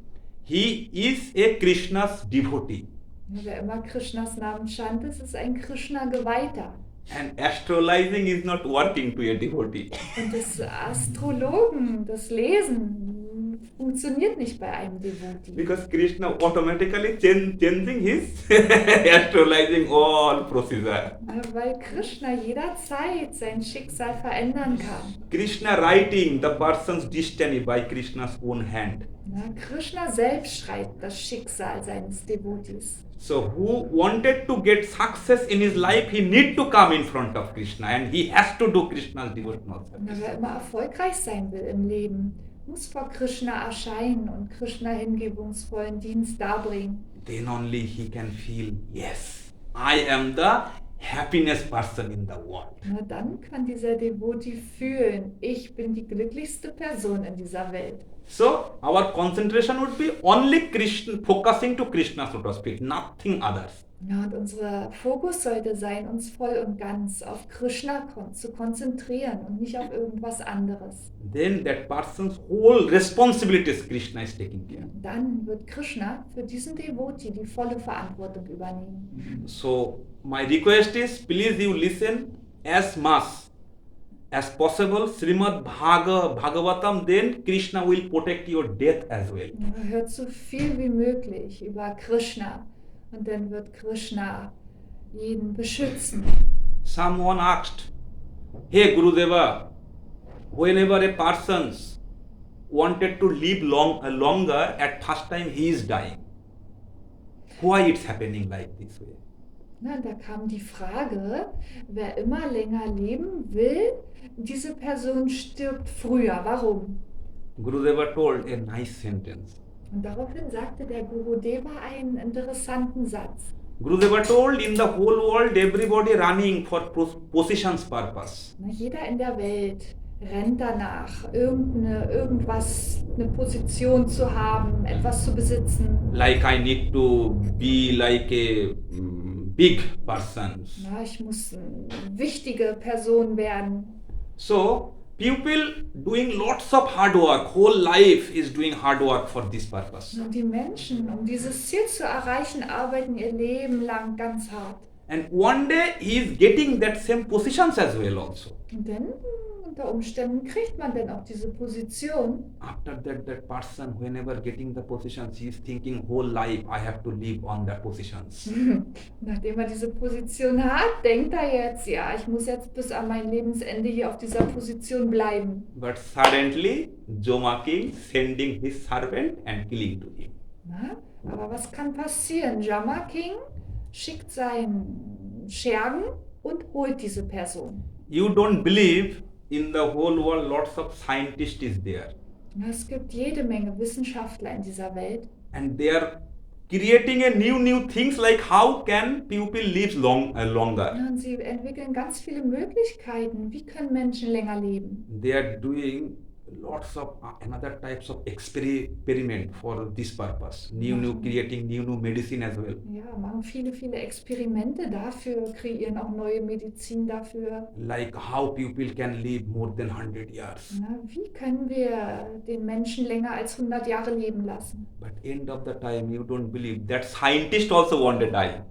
he is a Krishna's devotee. Wer immer Krishnas Namen chantet, ist ein Krishna-Geweihter. And astrolizing is not working to a devotee. Und das Astrologen, das Lesen, funktioniert nicht bei einem Devotee. Because Krishna automatically changing his astrolizing all procedure. Weil Krishna jederzeit sein Schicksal verändern kann. Krishna writing the person's destiny by Krishna's own hand. Krishna selbst schreibt das Schicksal seines Devotees. So who wanted to get success in his life, he need to come in front of Krishna and he has to do Krishna's devotional service. Wer immer erfolgreich sein will im Leben, muss vor Krishna erscheinen und Krishna hingebungsvollen Dienst darbringen. Then only he can feel, yes, I am the happiest person in the world. Dann kann dieser Devotee fühlen, ich bin die glücklichste Person in dieser Welt. So our concentration would be only Krishna, focusing to Krishna, so to speak, nothing others. Und unser Fokus sollte sein, uns voll und ganz auf Krishna zu konzentrieren und nicht auf irgendwas anderes. Then that person's whole responsibilities Krishna is taking care. Dann wird Krishna für diesen Devotee die volle Verantwortung übernehmen. So my request is, please you listen as much as possible Shrimad Bhagavatam, then Krishna will protect your death as well. Hört so viel wie möglich über Krishna und dann wird Krishna jeden beschützen. Someone asked, hey Gurudeva, whenever a person wanted to live longer, at first time he is dying. Why it's happening like this way? Da kam die Frage, wer immer länger leben will, diese Person stirbt früher. Warum? Gurudeva told a nice sentence. Und daraufhin sagte der Gurudeva einen interessanten Satz. Gurudeva told, in the whole world everybody running for positions purpose. Jeder in der Welt rennt danach, eine Position zu haben, etwas zu besitzen. Like I need to be like a big person. Ich muss eine wichtige Person werden. So people doing lots of hard work, whole life is doing hard work for this purpose. Und die Menschen, um dieses Ziel zu erreichen, arbeiten ihr Leben lang ganz hart. And one day he is getting that same positions as well also. Und dann, unter Umständen, kriegt man dann auch diese Position. After that person, whenever getting the positions, he is thinking whole life I have to live on that positions. Nachdem er diese Position hat, denkt er jetzt, ja, ich muss jetzt bis an mein Lebensende hier auf dieser Position bleiben. But suddenly, Joma King sending his servant and killing to him. Aber was kann passieren? Jama King schickt seinen Schergen und holt diese Person. You don't believe in the whole world lots of scientists is there. Es gibt jede Menge Wissenschaftler in dieser Welt. And they are creating a new things like how can people live longer. Und sie entwickeln ganz viele Möglichkeiten. Wie können Menschen länger leben? They are doing lots of another types of experiment for this purpose. Creating new medicine as well. Ja, machen viele Experimente dafür, kreieren auch neue Medizin dafür. Like how people can live more than 100 years. Wie können wir den Menschen länger als 100 Jahre leben lassen? But end of the time you don't believe that scientist also want to die.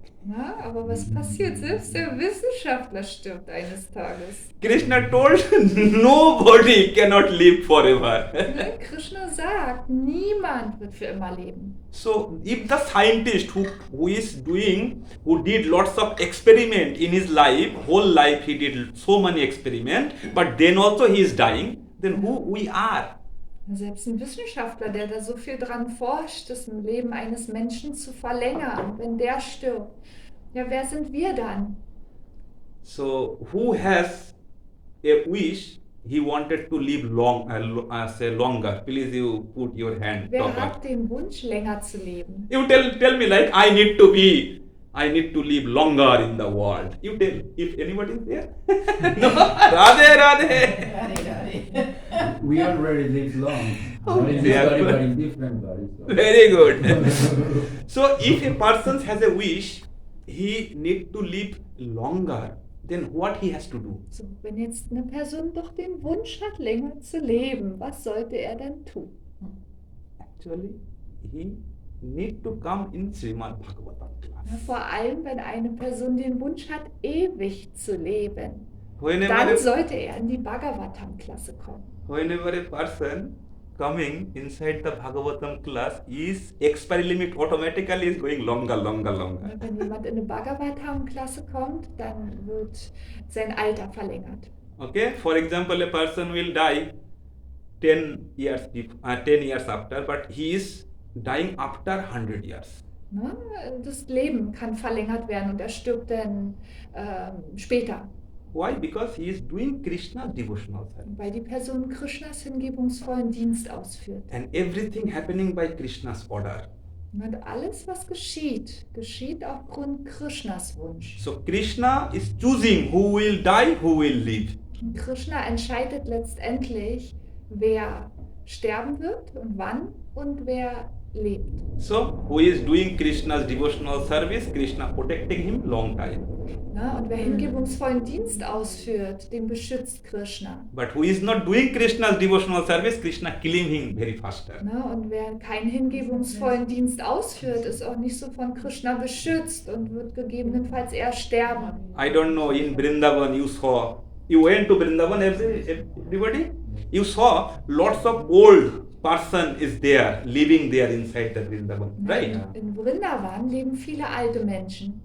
Aber was passiert? Selbst der Wissenschaftler stirbt eines Tages. Krishna told nobody cannot live forever. Krishna sagt, niemand wird für immer leben. So if the scientist who did lots of experiment in his life, whole life he did so many experiment, but then also he is dying, then who we are? Selbst ein Wissenschaftler, der da so viel dran forscht, das Leben eines Menschen zu verlängern, wenn der stirbt. Ja, wer sind wir dann? So who has a wish he wanted to live longer? Please you put your hand. Wer hat den Wunsch, länger zu leben? You tell me like I need to live longer in the world. You tell if anybody is there. No, Radhe. We already live long. Oh, In this body, but in different bodies. So. Very good. So if a person has a wish, he need to live longer. Then what he has to do? So, wenn jetzt eine Person doch den Wunsch hat, länger zu leben, was sollte er dann tun? Actually, he need to come in Shrimad Bhagwatam class. Vor allem, wenn eine Person den Wunsch hat, ewig zu leben, Whenever dann a, sollte er in die Bhagavatam-Klasse kommen. whenever a person coming inside the Bhagavatam class, his expiry limit automatically is going longer. Wenn jemand in eine Bhagavatam-Klasse kommt, dann wird sein Alter verlängert. Okay, for example, a person will die 10 years after, but he is dying after 100 years. Ne? Das Leben kann verlängert werden und er stirbt dann später, Why? Because he is doing Krishna's devotional service. weil die Person Krishnas hingebungsvollen Dienst ausführt. And everything happening by Krishna's order. Und alles, was geschieht, geschieht aufgrund Krishnas Wunsch. So Krishna is choosing who will die, who will live. Und Krishna entscheidet letztendlich, wer sterben wird und wann und wer lebt. So who is doing Krishna's devotional service, Krishna protecting him long time. Na, und wer hingebungsvollen Dienst ausführt, den beschützt Krishna. But who is not doing Krishna's devotional service, Krishna killing him very faster. Na, und wer keinen hingebungsvollen Dienst ausführt, ist auch nicht so von Krishna beschützt und wird gegebenenfalls eher sterben. I don't know, in Vrindavan you went to Vrindavan, everybody? You saw lots of old person is there, living there inside the Vrindavan, right? In Vrindavan leben viele alte Menschen.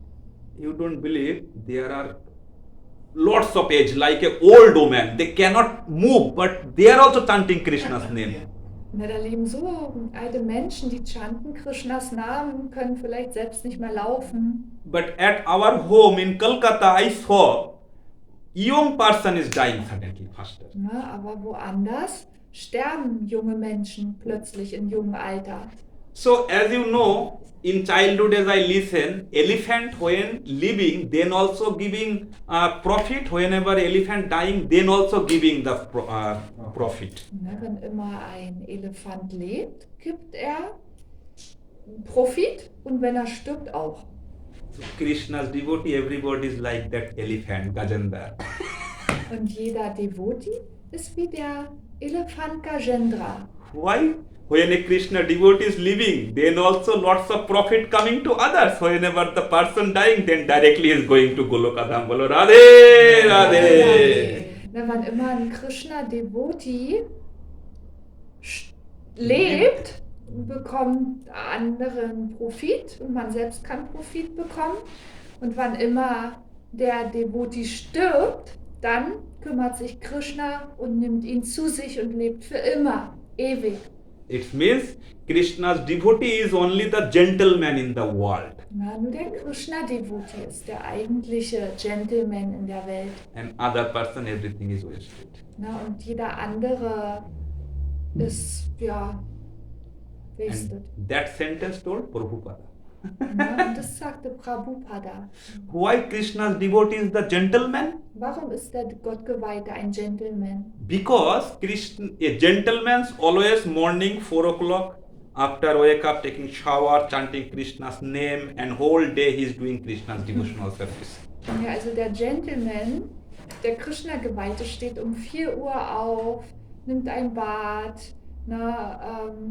You don't believe there are lots of age, like a old woman. They cannot move, but they are also chanting Krishna's name. Na, da leben so alte Menschen, die chanten Krishnas Namen, können vielleicht selbst nicht mehr laufen. But at our home in Kolkata, I saw young person is dying suddenly faster. Na, aber woanders sterben junge Menschen plötzlich in jungem Alter. So as you know, in childhood as I listen, elephant when living, then also giving profit. Whenever elephant dying, then also giving the profit. Na, wenn immer ein Elefant lebt, gibt er Profit und wenn er stirbt auch. So Krishna's devotee, everybody is like that elephant, Gajendra. Und jeder Devotee ist wie der Elefant Gajendra. Why? When a Krishna devotee is living, then also lots of profit coming to others. Whenever the person dying, then directly is going to Goloka Dham. Bolo Radhe, Radhe. Na, wann immer ein Krishna-Devotee lebt, bekommt anderen Profit und man selbst kann Profit bekommen. Und wann immer der Devotee stirbt, dann kümmert sich Krishna und nimmt ihn zu sich und lebt für immer, ewig. It means Krishna's devotee is only the gentleman in the world. Na, nur der Krishna-Devotee ist der eigentliche Gentleman in der Welt. And other person, everything is wasted. Na, und jeder andere ist, ja, wasted. And that sentence told Prabhupada. Na, und das sagte Prabhupada. Why Krishna's devotee is the gentleman? Warum ist der Gottgeweihte ein Gentleman? Because a gentleman's always morning 4 o'clock after wake up taking shower, chanting Krishna's name, and whole day he is doing Krishna's devotional service. Ja, also der Gentleman, der Krishna-Geweihte, steht um 4 Uhr auf, nimmt ein Bad,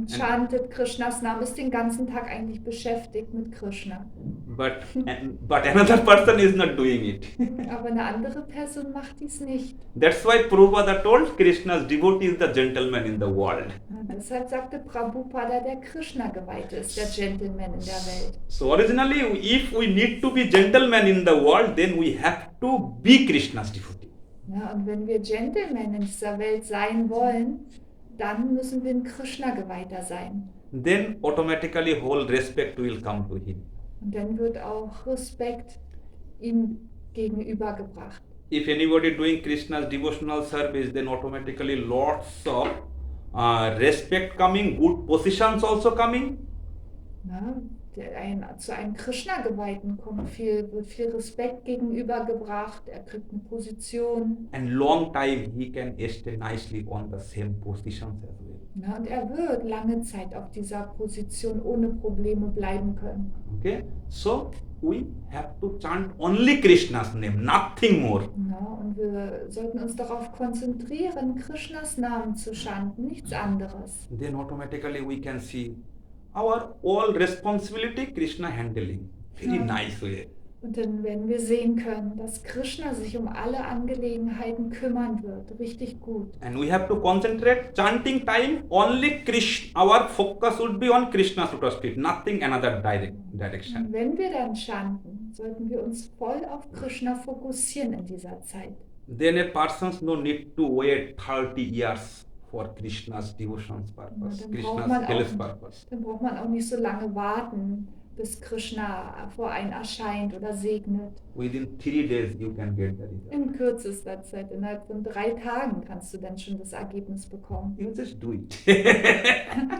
chantet Krishnas Namen, ist den ganzen Tag eigentlich beschäftigt mit Krishna. But another person is not doing it. Aber eine andere Person macht dies nicht. That's why Prabhupada told Krishna's devotee is the gentleman in the world. Und deshalb sagte Prabhupada, der Krishna-Geweihte ist der Gentleman in der Welt. So originally, if we need to be gentlemen in the world, then we have to be Krishna's devotee. Ja, und wenn wir Gentlemen in dieser Welt sein wollen, dann müssen wir ein Krishna-Geweihter sein. Then automatically whole respect will come to him. Und dann wird auch Respekt ihm gegenübergebracht. If anybody doing Krishna's devotional service, then automatically lots of respect coming, good positions also coming. Na, zu einem Krishna-Geweihten wird viel Respekt gegenübergebracht, er kriegt eine Position. And long time he can stay nicely on the same positions as well. Na, und er wird lange Zeit auf dieser Position ohne Probleme bleiben können. Okay, so we have to chant only Krishna's name, nothing more. Na, und wir sollten uns darauf konzentrieren, Krishnas Namen zu chanten, nichts anderes. Then automatically we can see our all responsibility Krishna handling. Very Ja. nice way. Und dann werden wir sehen können, dass Krishna sich um alle Angelegenheiten kümmern wird. Richtig gut. And we have to concentrate chanting time only Krishna. Our focus would be on Krishna's lotus feet, nothing another Und direction. wenn wir dann chanten, sollten wir uns voll auf Krishna fokussieren in dieser Zeit. Then a person's no need to wait 30 years for Krishna's devotions purpose, Ja, Krishna's skills purpose. Dann braucht man auch nicht so lange warten, bis Krishna vor einen erscheint oder segnet. Within 3 days you can get the result. In kürzester Zeit, innerhalb von 3 Tagen kannst du dann schon das Ergebnis bekommen. You just do it.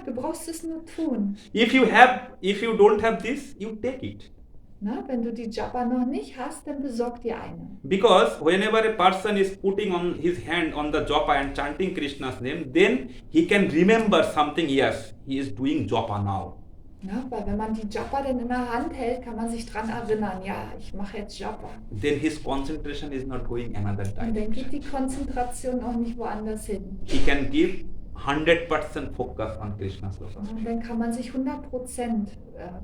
Du brauchst es nur tun. If you don't have this, you take it. Na, wenn du die Japa noch nicht hast, dann besorg dir eine. Because whenever a person is putting on his hand on the japa and chanting Krishna's name, then he can remember something. Yes, he is doing japa now. Ja, weil wenn man die Japa dann in der Hand hält, kann man sich dran erinnern, ja, ich mache jetzt Japa. Then his concentration is not going another Und dann geht die direction. Konzentration auch nicht woanders hin. He can give 100% focus on Krishna's lotus Und feet. dann kann man sich 100%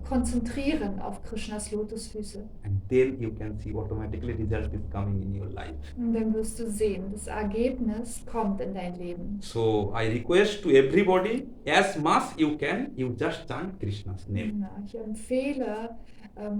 konzentrieren auf Krishnas Lotusfüße. And then you can see automatically result is coming in your life. Und dann wirst du sehen, das Ergebnis kommt in dein Leben. So I request to everybody, as much you can, you just chant Krishna's name. Ja, ich empfehle,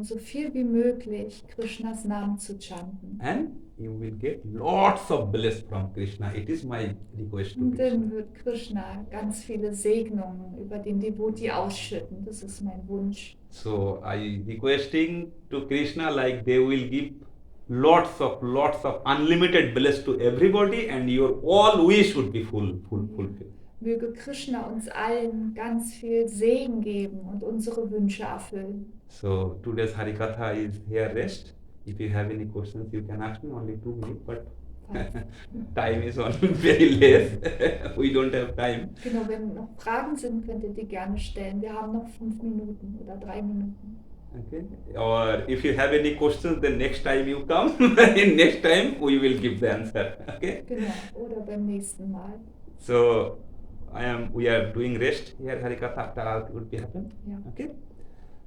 so viel wie möglich Krishnas Namen zu chanten. And you will get lots of bliss from Krishna. It is my request to Und Krishna. dann wird Krishna ganz viele Segnungen über den Devotee ausschütten. Das ist mein Wunsch. So I requesting to Krishna like they will give lots of unlimited bliss to everybody and your all wish would be fulfilled. Möge Krishna uns allen ganz viel Segen geben und unsere Wünsche erfüllen. So today's Harikatha is here rest. If you have any questions you can ask me, only 2 minutes, but time is on very less. We don't have time. Genau, wenn noch Fragen sind, könnt ihr die gerne stellen. Wir haben noch 5 Minuten oder 3 Minuten. Okay. Or if you have any questions, then next time you come. In next time we will give the answer. Okay. Genau, oder beim nächsten Mal. So we are doing rest here. Harikatha after all would be happen. Ja. Okay.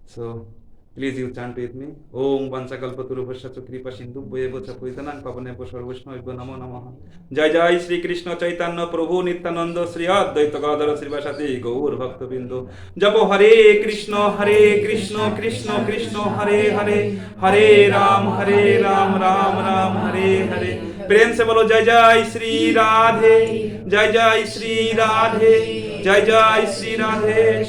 So please you chant with me. Om Vanchakalpatarubhasya Kripa Sindhu Bhayeva Cha Paitanang Pavanebhyo Sarveshnavibhyo Namo Namaha. Jai Jai Shri Krishna Chaitanya Prabhu Nityananda Shri Advaita Gadadhara Srivasati Gaur Bhakta Bindu. Japo Hare Krishna Krishna Krishna Hare Hare Hare Ram Ram Ram Hare Hare. प्रेम से बोलो जय जय श्री राधे, जय जय श्री राधे, जय जय श्री राधे।